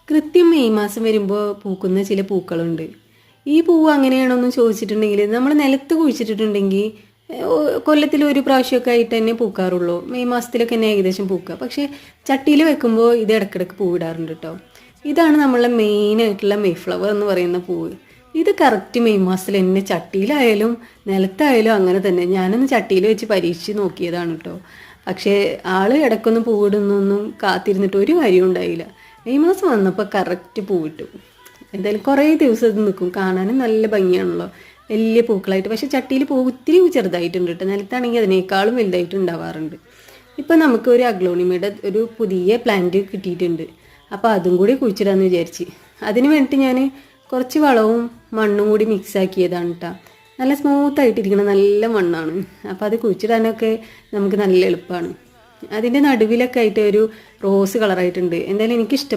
കൃത്യം മെയ് മാസം വരുമ്പോൾ പൂക്കുന്ന ചില പൂക്കളുണ്ട്. ഈ പൂവ് അങ്ങനെയാണോന്ന് ചോദിച്ചിട്ടുണ്ടെങ്കിൽ നമ്മൾ നിലത്ത് കുഴിച്ചിട്ടിട്ടുണ്ടെങ്കിൽ കൊല്ലത്തിൽ ഒരു പ്രാവശ്യമൊക്കെ ആയിട്ട് തന്നെ പൂക്കാറുള്ളൂ. മെയ് മാസത്തിലൊക്കെ തന്നെ ഏകദേശം പൂക്കുക. പക്ഷേ ചട്ടിയിൽ വെക്കുമ്പോൾ ഇത് ഇടയ്ക്കിടയ്ക്ക് പൂവിടാറുണ്ട് കേട്ടോ. ഇതാണ് നമ്മളുടെ മെയിനായിട്ടുള്ള മെയ് ഫ്ലവർ എന്ന് പറയുന്ന പൂവ്. ഇത് കറക്റ്റ് മെയ് മാസത്തിൽ തന്നെ ചട്ടിയിലായാലും നിലത്തായാലും അങ്ങനെ തന്നെ. ഞാനൊന്ന് ചട്ടിയിൽ വെച്ച് പരീക്ഷിച്ച് നോക്കിയതാണ് കേട്ടോ. പക്ഷേ ആൾ ഇടയ്ക്കൊന്നും പൂവിടുന്നൊന്നും കാത്തിരുന്നിട്ട് ഒരു കാര്യം ഉണ്ടായില്ല. മെയ് മാസം വന്നപ്പോൾ കറക്റ്റ് പൂവിട്ടു. എന്തായാലും കുറേ ദിവസം ഇത് നിൽക്കും, കാണാനും നല്ല ഭംഗിയാണല്ലോ, വലിയ പൂക്കളായിട്ട്. പക്ഷേ ചട്ടിയിൽ പൂ ഒത്തിരി ചെറുതായിട്ടുണ്ട് കേട്ടോ. നിലത്താണെങ്കിൽ അതിനേക്കാളും വലുതായിട്ട് ഉണ്ടാവാറുണ്ട്. ഇപ്പം നമുക്ക് ഒരു അഗ്ലോണിമയുടെ ഒരു പുതിയ പ്ലാന്റ് കിട്ടിയിട്ടുണ്ട്. അപ്പോൾ അതും കൂടി കുഴിച്ചിടാമെന്ന് വിചാരിച്ച്. അതിന് വേണ്ടിയിട്ട് ഞാൻ കുറച്ച് വളവും മണ്ണും കൂടി മിക്സ് ആക്കിയതാണ് കേട്ടോ. നല്ല സ്മൂത്തായിട്ടിരിക്കണം, നല്ല മണ്ണാണ്. അപ്പോൾ അത് കുഴിച്ചിടാനൊക്കെ നമുക്ക് നല്ല എളുപ്പമാണ്. അതിൻ്റെ നടുവിലൊക്കെ ആയിട്ട് ഒരു റോസ് കളറായിട്ടുണ്ട്. എന്തായാലും എനിക്കിഷ്ടം.